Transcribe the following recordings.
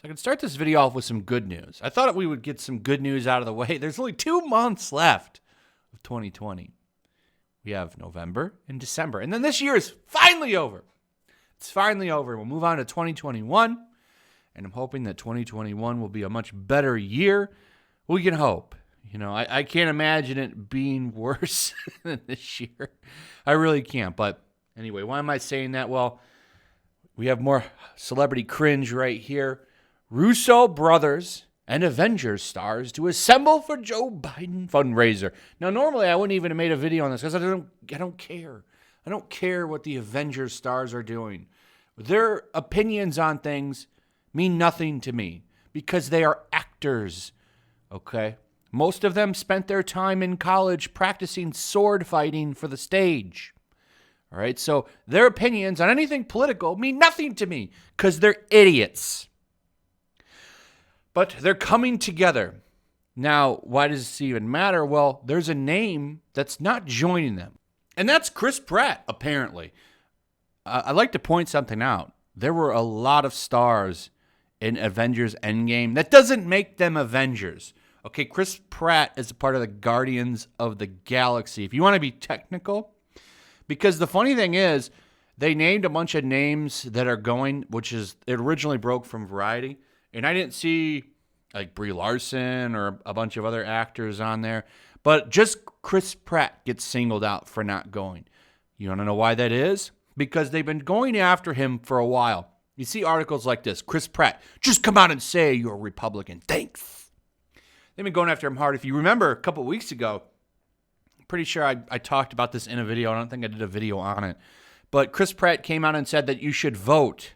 So I can start this video off with some good news. I thought we would get some good news out of the way. There's only 2 months left of 2020. We have November and December. And then this year is finally over. It's finally over. We'll move on to 2021. And I'm hoping that 2021 will be a much better year. We can hope. You know, I can't imagine it being worse than this year. I really can't. But anyway, why am I saying that? Well, we have more celebrity cringe right here. Russo brothers and Avengers stars to assemble for Joe Biden fundraiser. Now, normally I wouldn't even have made a video on this because I don't care. I don't care what the Avengers stars are doing. Their opinions on things mean nothing to me because they are actors, okay? Most of them spent their time in college practicing sword fighting for the stage. All right, so their opinions on anything political mean nothing to me because they're idiots. But they're coming together. Now, why does this even matter? Well, there's a name that's not joining them. And that's Chris Pratt, apparently. I'd like to point something out. There were a lot of stars in Avengers Endgame. That doesn't make them Avengers. Okay, Chris Pratt is a part of the Guardians of the Galaxy. If you want to be technical, because the funny thing is, they named a bunch of names that are going, which is, it originally broke from Variety. And I didn't see like Brie Larson or a bunch of other actors on there. But just Chris Pratt gets singled out for not going. You want to know why that is? Because they've been going after him for a while. You see articles like this. Chris Pratt, just come out and say you're a Republican. Thanks. They've been going after him hard. If you remember a couple of weeks ago, I'm pretty sure I talked about this in a video. I don't think I did a video on it. But Chris Pratt came out and said that you should vote.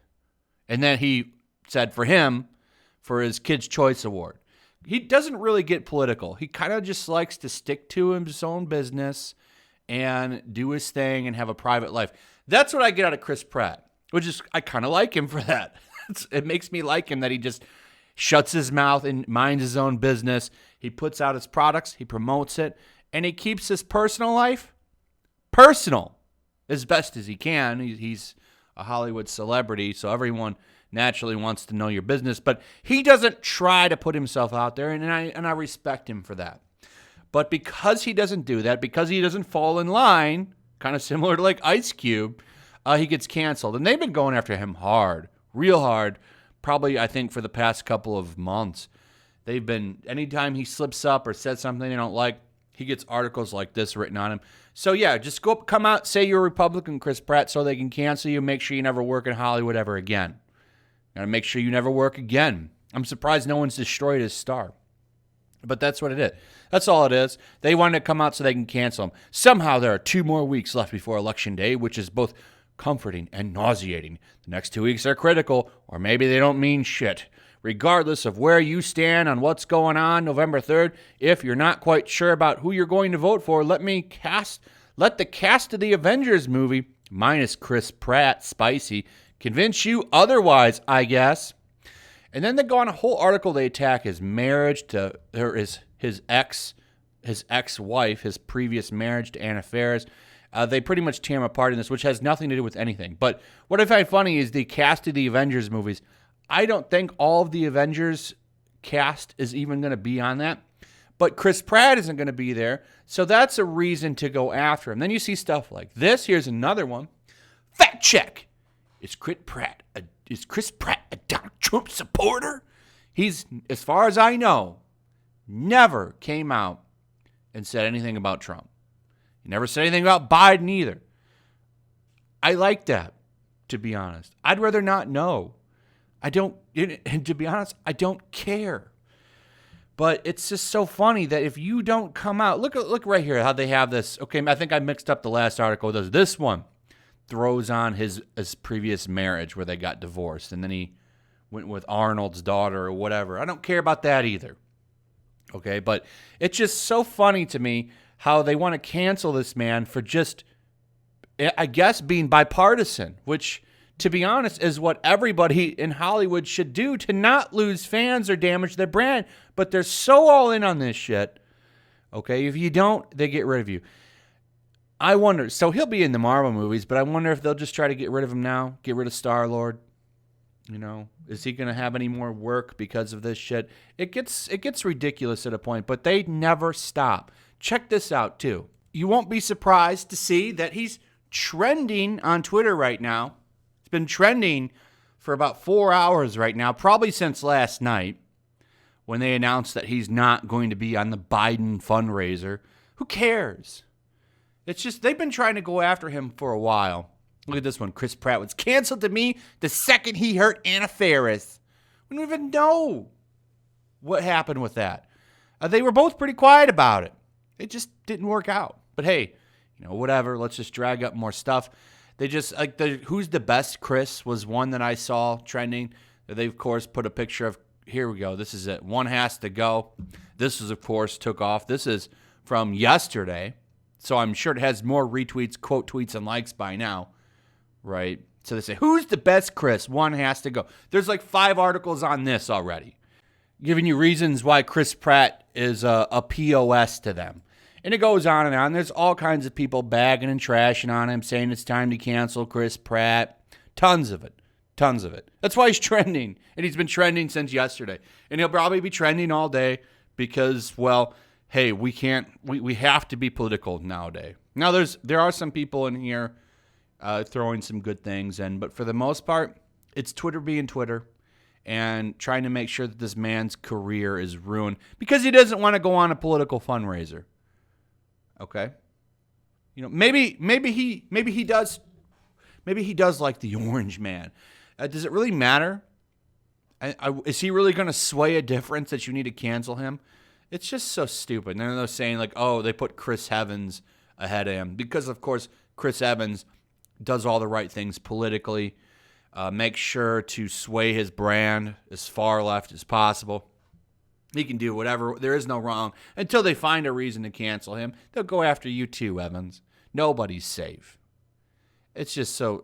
And then he said for him, for his Kids' Choice Award. He doesn't really get political. He kind of just likes to stick to his own business and do his thing and have a private life. That's what I get out of Chris Pratt, which is, I kind of like him for that. It makes me like him that he just shuts his mouth and minds his own business. He puts out his products, he promotes it, and he keeps his personal life personal as best as he can. He's a Hollywood celebrity, so everyone naturally wants to know your business, but he doesn't try to put himself out there, and I respect him for that. But because he doesn't do that, because he doesn't fall in line, kind of similar to like Ice Cube, he gets canceled. And they've been going after him hard, real hard, probably I think for the past couple of months. They've been, anytime he slips up or says something they don't like, he gets articles like this written on him. So yeah, just come out, say you're a Republican, Chris Pratt, so they can cancel you, make sure you never work in Hollywood ever again. Gotta make sure you never work again. I'm surprised no one's destroyed his star. But that's what it is. That's all it is. They wanted to come out so they can cancel him. Somehow there are 2 more weeks left before Election Day, which is both comforting and nauseating. The next 2 weeks are critical, or maybe they don't mean shit. Regardless of where you stand on what's going on November 3rd, if you're not quite sure about who you're going to vote for, let the cast of the Avengers movie, minus Chris Pratt, spicy, convince you otherwise, I guess. And then they go on a whole article. They attack his marriage to his ex-wife, his previous marriage to Anna Faris. They pretty much tear him apart in this, which has nothing to do with anything. But what I find funny is the cast of the Avengers movies. I don't think all of the Avengers cast is even going to be on that. But Chris Pratt isn't going to be there. So that's a reason to go after him. Then you see stuff like this. Here's another one. Fact check. Is Chris Pratt a Donald Trump supporter? He's, as far as I know, never came out and said anything about Trump. He never said anything about Biden either. I like that, to be honest. I'd rather not know. And to be honest, I don't care. But it's just so funny that if you don't come out, look right here how they have this. Okay, I think I mixed up the last article. There's this one. Throws on his previous marriage where they got divorced, and then he went with Arnold's daughter or whatever. I don't care about that either. Okay, but it's just so funny to me how they want to cancel this man for just, I guess, being bipartisan, which, to be honest, is what everybody in Hollywood should do to not lose fans or damage their brand. But they're so all in on this shit. Okay, if you don't, they get rid of you. I wonder, so he'll be in the Marvel movies, but I wonder if they'll just try to get rid of him now, get rid of Star-Lord. You know, is he going to have any more work because of this shit? It gets ridiculous at a point, but they never stop. Check this out, too. You won't be surprised to see that he's trending on Twitter right now. It's been trending for about 4 hours right now, probably since last night when they announced that he's not going to be on the Biden fundraiser. Who cares? It's just they've been trying to go after him for a while. Look at this one. Chris Pratt was canceled to me the second he hurt Anna Faris. We don't even know what happened with that. They were both pretty quiet about it. It just didn't work out. But hey, you know, whatever. Let's just drag up more stuff. They just, like, Who's the Best Chris was one that I saw trending. They, of course, put a picture of, here we go. This is it. One has to go. This is, of course, took off. This is from yesterday. So I'm sure it has more retweets, quote tweets, and likes by now. Right? So they say, who's the best Chris? One has to go. There's like 5 articles on this already, giving you reasons why Chris Pratt is a POS to them. And it goes on and on. There's all kinds of people bagging and trashing on him, saying it's time to cancel Chris Pratt. Tons of it. Tons of it. That's why he's trending. And he's been trending since yesterday. And he'll probably be trending all day because, well, hey, we have to be political nowadays. Now, there are some people in here throwing some good things in, but for the most part, it's Twitter being Twitter and trying to make sure that this man's career is ruined because he doesn't want to go on a political fundraiser. Okay, you know, maybe he does like the Orange Man. Does it really matter? Is he really going to sway a difference that you need to cancel him? It's just so stupid. And then they're saying like, oh, they put Chris Evans ahead of him because, of course, Chris Evans does all the right things politically, makes sure to sway his brand as far left as possible. He can do whatever. There is no wrong until they find a reason to cancel him. They'll go after you too, Evans. Nobody's safe. It's just so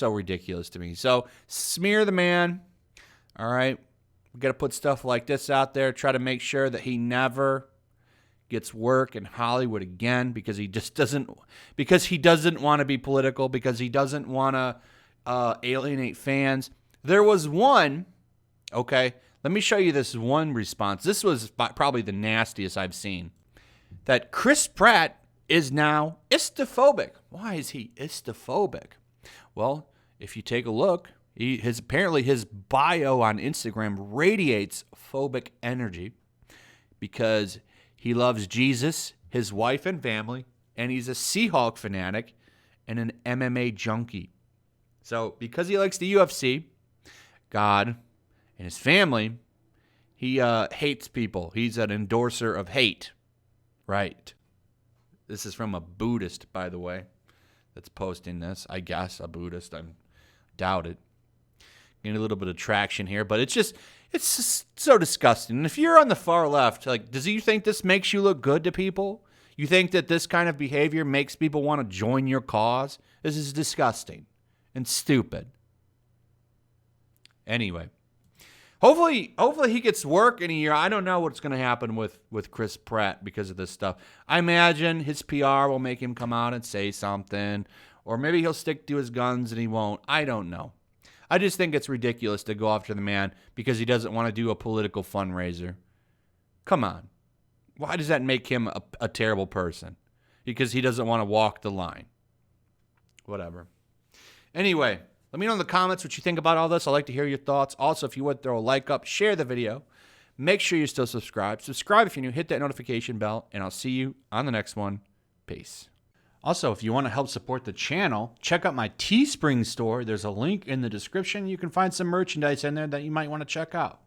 ridiculous to me. So smear the man. All right. We got to put stuff like this out there. Try to make sure that he never gets work in Hollywood again because he doesn't want to be political, because he doesn't want to alienate fans. There was one, okay, let me show you this one response. This was probably the nastiest I've seen. That Chris Pratt is now istophobic. Why is he istophobic? Well, if you take a look, apparently his bio on Instagram radiates phobic energy because he loves Jesus, his wife and family, and he's a Seahawk fanatic and an MMA junkie. So because he likes the UFC, God, and his family, he hates people. He's an endorser of hate. Right. This is from a Buddhist, by the way, that's posting this. I guess a Buddhist. I doubt it. Getting a little bit of traction here, but it's just so disgusting. And if you're on the far left, like, does you think this makes you look good to people? You think that this kind of behavior makes people want to join your cause? This is disgusting and stupid. Anyway, hopefully he gets work in a year. I don't know what's going to happen with Chris Pratt because of this stuff. I imagine his PR will make him come out and say something, or maybe he'll stick to his guns and he won't. I don't know. I just think it's ridiculous to go after the man because he doesn't want to do a political fundraiser. Come on. Why does that make him a terrible person? Because he doesn't want to walk the line. Whatever. Anyway, let me know in the comments what you think about all this. I'd like to hear your thoughts. Also, if you would, throw a like up, share the video. Make sure you're still subscribed. Subscribe if you're new. Hit that notification bell, and I'll see you on the next one. Peace. Also, if you want to help support the channel, check out my Teespring store. There's a link in the description. You can find some merchandise in there that you might want to check out.